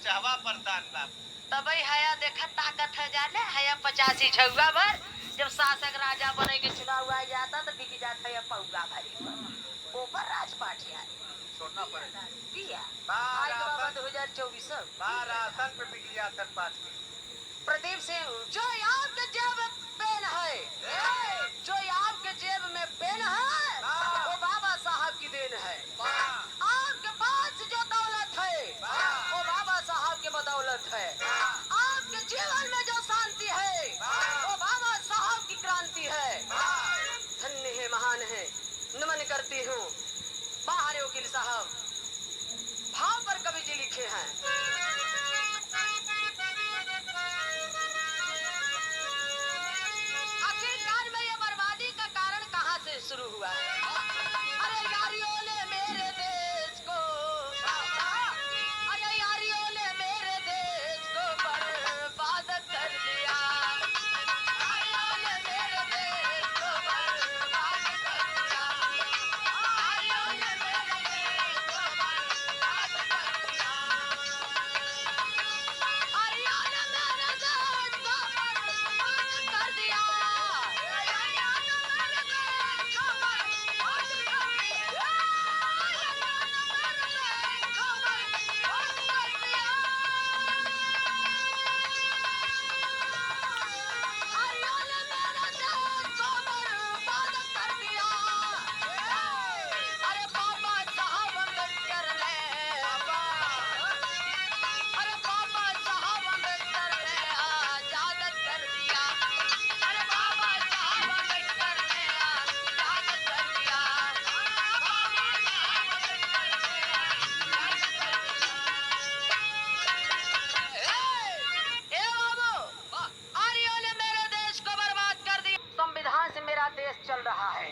चहवा पर दान बाप। तबई हया देखा ताकत है जाने हया 85 झुआ भर जब शासक राजा बने के चुनाव आ जाता तो बिक जाता है पौगा भरी पर ऊपर राजपाट यार छोड़ना पड़ेगा किया बार आज बाबा आसन 2024 बार आसन पे बिक जाता पास की। प्रदीप सिंह जो आपके जेब में पेन है जो आपके जेब में पेन है वो बाबा साहब की देन है। आपके पास जो दौलत है वो बाबा साहब की बदौलत है। आपके जीवन में जो शांति है वो बाबा साहब की क्रांति है। धन्य है महान है नमन करती हूँ। बाहर वकील साहब भाव पर कवि जी लिखे हैं आखिरकार में ये बर्बादी का कारण कहाँ से शुरू हुआ है। अरे यारियों ने मेरे देश को अरे यारियों ने मेरे देश को बर्बाद कर दिया। यारियों ने मेरे देश को बर्बाद कर दिया। यारियों ने मेरे देश को बर्बाद कर दिया। यारियों ने मेरे देश को बर्बाद कर दिया। अरे बाबा साहब अम्बेडकर ने अरे बाबा साहब अम्बेडकर ने आजाद कर दिया। अरे बाबा साहब अम्बेडकर ने आजाद कर दिया। बाबा साहब अम्बेडकर ने आजाद कर दिया। ए बाबू आर्यों ने मेरे देश को बर्बाद कर दिया। संविधान से मेरा देश चल रहा है।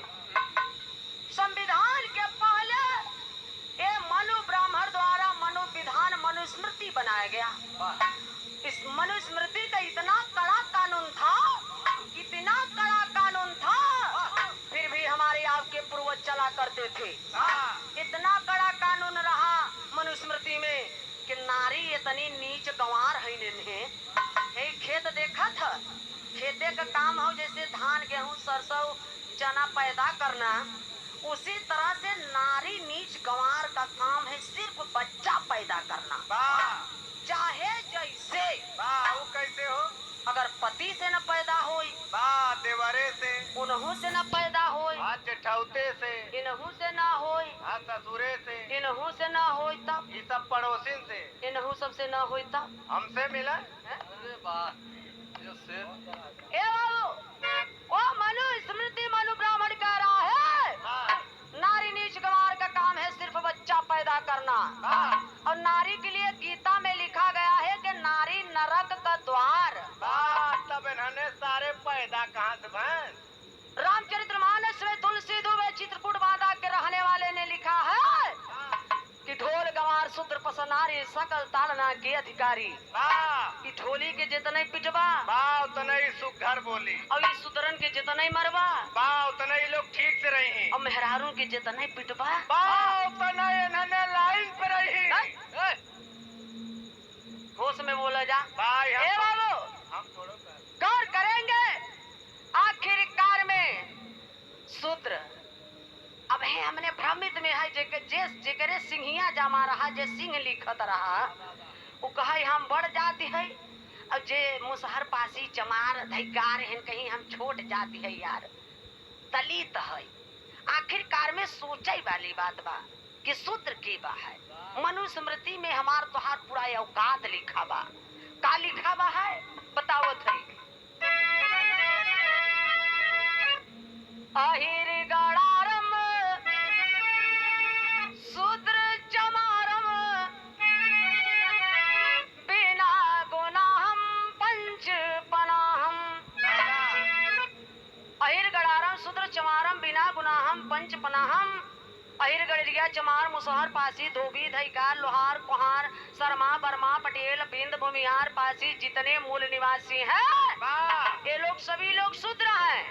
संविधान के पहले ये मनु ब्राह्मण द्वारा मनु विधान मनुस्मृति बनाया गया। इस मनुस्मृति का इतना कड़ा कानून था इतना कड़ा कानून था फिर भी हमारे आपके पूर्वज चला करते थे। इतना कड़ा कानून रहा मनुस्मृति में कि नारी इतनी नीच गंवार है इन्हें। हे खेत देखा था खेते का काम हो जैसे धान गेहूं सरसों चना पैदा करना उसी तरह से नारी नीच गंवार का काम है सिर्फ बच्चा पैदा करना। चाहे जैसे वो कैसे हो अगर पति से न पैदा होई देवरे से उन्हों से न पैदा होई जेठौते से इन्हों से ना होई ससुरे से इन्हों से ना होई तब ये सब पड़ोसिन से इन्हों सबसे ना होई तब हमसे मिला। अरे वाह ए बाबू ओ मनु स्मृति मनु ब्राह्मण कह रहा है नारी नीच गंवार का काम है सिर्फ बच्चा पैदा करना। और नारी के लिए गीता में लिखा गया है कि नारी नरक का द्वार। तब इन्होंने सारे पैदा कहाँ से भैंस। रामचरितमानस में तुलसी दुबे चित्रकूट बांधा के रहने वाले ने लिखा है कि ढोल गंवार शूद्र पसनारी सकल ताड़ना के अधिकारी। ई ढोली के जितने पिटवा उतने ही सुघर बोली और इस सुदरन के जितने मरवा उतने ही लोग ठीक से रही और मेहरारू के जितने पिटवा उतने इन्होंने लाइन पे रही। होश में बोला जा ए बाबू हम थोड़ा गौर करेंगे आखिरकार में सूत्र अब है हमने भ्रमित में है जेकरे सिंहिया जमा रहा जे सिंह लिखत रहा वो कहे हम बढ़ जाती है और जे मुसहर पासी चमार धैकार हैं कहीं हम छोट जाती है यार दलित है। आखिरकार में सोचे वाली बात बा कि सूत्र के बा है मनुस्मृति में हमार तोहार पूरा औकात लिखा बा का लिखा बा है बताओ थे अहिर गड़ारम शूद्र चमारम बिना गुनाहम पंच पनाहम। अहिर गड़ारम शूद्र चमारम बिना गुनाहम पंच पनाहम। अहिर गड़रिया चमार मुसहर पासी धोबी धैकार लोहार कुहार शर्मा बर्मा पटेल बिंद भूमिहार पासी जितने मूल निवासी हैं ये लोग सभी लोग शूद्र हैं।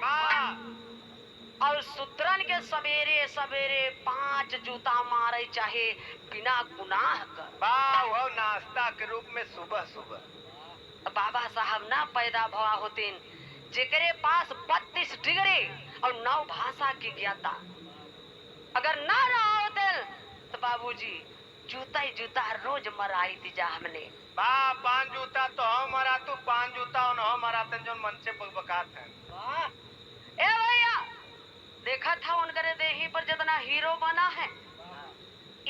और शूद्रन के सवेरे सवेरे 5 जूता मारे चाहे बिना गुनाह कर। वाह वो नाश्ता के रूप में सुबह सुबह बाबा साहब ना पैदा भवा होतीन जेकरे पास 32 डिग्री और 9 भाषा की ज्ञाता अगर ना रहा होते तो बाबूजी जूता ही जूता रोज मराई थी जा हमने। वाह 5 जूता तो हम मरा तू 5 जूता और हम मराते जो मन से बकात है। ए भैया देखा था उनके देही पर जितना हीरो बना है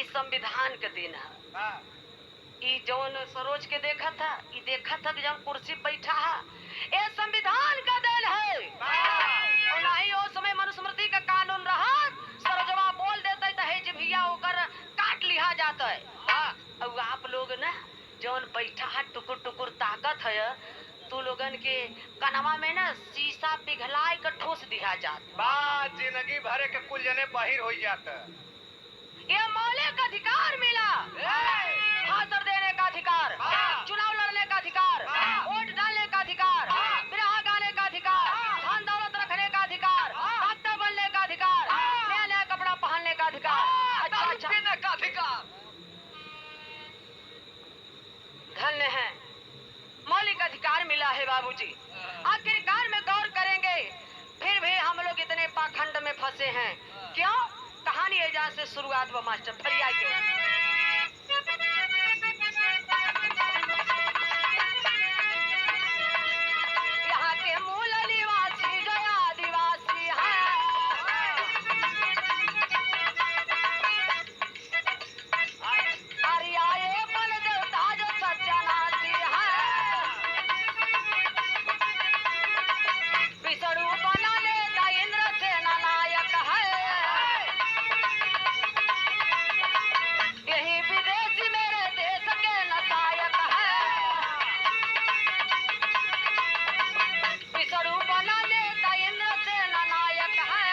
इस संविधान के दिन है। ई जौन सरोज के देखा था ई देखा था कि जब कुर्सी बैठा है ये संविधान का देन है। और ना ही उस समय मनुस्मृति का कानून रहा सरोजवा बोल देते दहेज भैया होकर काट लिया जाता है। और आप लोग ना जौन बैठा है टुकुर टुकुर ताकत है तू लोगन के कनवा में ना शीशा पिघलाई कर ठोस दिया जाता। वाह जिंदगी भरे के कुल जने बाहिर हो जाता। ये मौलिक अधिकार मिला, भाषण देने का अधिकार, चुनाव लड़ने का अधिकार, वोट डालने का अधिकार, बिरहा गाने का अधिकार, धन दौलत रखने का अधिकार, डॉक्टर बनने का अधिकार, नया नया कपड़ा पहनने का अधिकार, अच्छा पीने का अधिकार। धन्य है मौलिक अधिकार मिला है बाबूजी। आखिरकार में गौर करेंगे फिर भी हम लोग इतने पाखंड में फंसे हैं क्यों? कहानी एजा से शुरुआत हुआ मास्टर फरिया के। यहाँ के मूल निवासी जो आदिवासी हैं आर्याए बन देवता जो सत्यानाशी हैं विष्णु बना लेता इंद्र सेना नायक है। यही विदेशी मेरे देश के नायक है विष्णु बना लेता इंद्र सेना नायक है।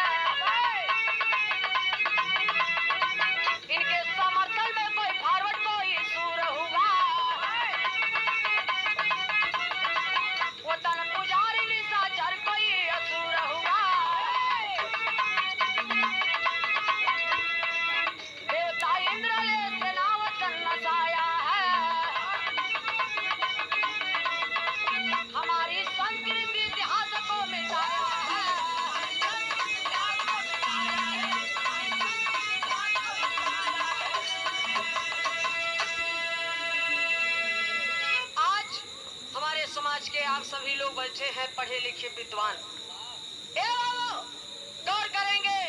इनके समर्थन में कोई फॉरवर्ड कोई सूर हुआ वो तन पुजारी निशाचर कोई असुर हुआ। देवता इंद्र ले सेनावतन नसाया है हमारी संस्कृति इतिहास को मिटाया है। आज हमारे समाज के आप सभी लोग बैठे हैं पढ़े लिखे विद्वान गौर करेंगे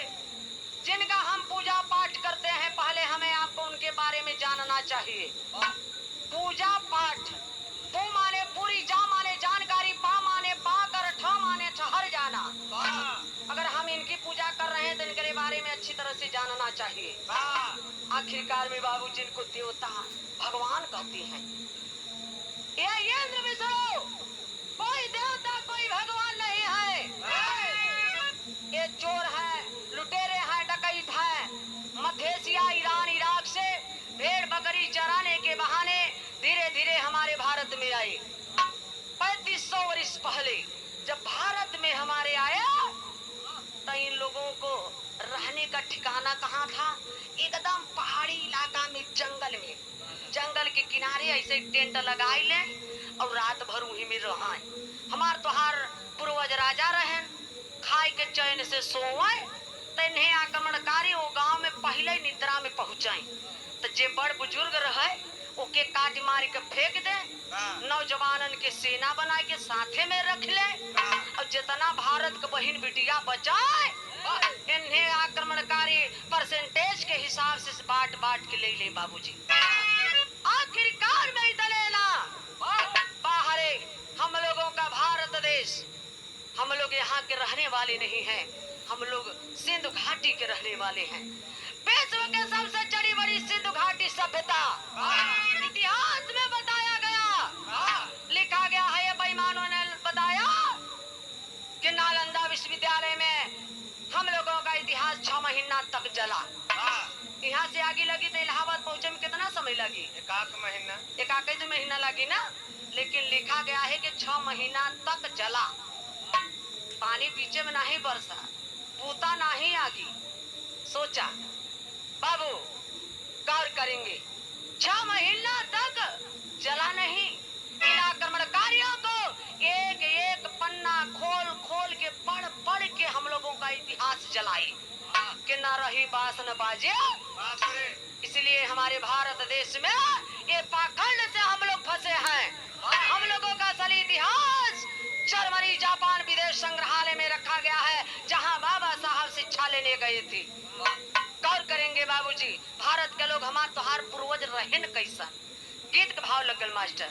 जिनका हम पूजा पाठ करते हैं पहले हमें आपको उनके बारे में जानना चाहिए। पूजा पाठ पू माने पूरी जा माने जानकारी पा माने पाकर ठ माने ठहर जाना। अगर हम इनकी पूजा कर रहे हैं तो इनके बारे में अच्छी तरह से जानना चाहिए। आखिरकार में बाबू जिनको देवता भगवान कहते हैं ये इंद्र विष्णु कोई देवता कोई भगवान नहीं है। ये चोर है लुटेरे हैं डकैत है मध्य एशिया ईरान इराक से भेड़ बकरी चराने के बहाने धीरे धीरे हमारे भारत में आए। 3500 वर्ष पहले जब भारत में हमारे आया तो इन लोगों को रहने का ठिकाना कहाँ था? एकदम पहाड़ी इलाका में जंगल के किनारे ऐसे टेंट लगाई ले और रात भर वहीं में रहा। हमार तोहार पूर्वज राजा रहे खाए के चैन से सोए तो इन्हें आक्रमणकारी वो गांव में पहले निद्रा में पहुंचाई तो जे बड़ बुजुर्ग रहे ओके काट मार के फेंक दे। नौजवानन के सेना बना के साथे में रख ले और जितना भारत के बहन बिटिया बचाए इन्हें आक्रमणकारी परसेंटेज के हिसाब से बांट के ले बाबूजी। आखिरकार में दलेला बाहरे हम लोगों का भारत देश हम लोग यहाँ के रहने वाले नहीं हैं। हम लोग सिंधु घाटी के रहने वाले हैं। विश्व के सबसे बड़ी बड़ी सिंधु घाटी सभ्यता इतिहास में बताया गया लिखा गया है। ये बेईमानों ने बताया कि नालंदा विश्वविद्यालय में हम लोगों का इतिहास 6 महीना तक चला। यहाँ से आगे लगी तो इलाहाबाद पहुँचे में कितना समय लगी? एक महीना लगी ना। लेकिन लिखा गया है कि 6 महीना तक चला। पानी पीछे में नहीं बरसा बूता नहीं आगी। सोचा बाबू गौर करेंगे, 6 महीना तक जला नहीं। इन आक्रमणकारियों को एक एक पन्ना खोल खोल के पढ़ पढ़ के हम लोगों का इतिहास जलाई कि न रही बास न बाजे। इसलिए हमारे भारत देश में ये पाखंड से हम लोग फंसे हैं। हम लोगों का असली इतिहास जर्मनी जापान विदेश संग्रहालय में रखा गया है, जहां बाबा साहब शिक्षा लेने गए थे। गौर करेंगे बाबूजी, भारत के लोग हमार तोहार पूर्वज रहन कैसा। गीत का भाव लगल मास्टर।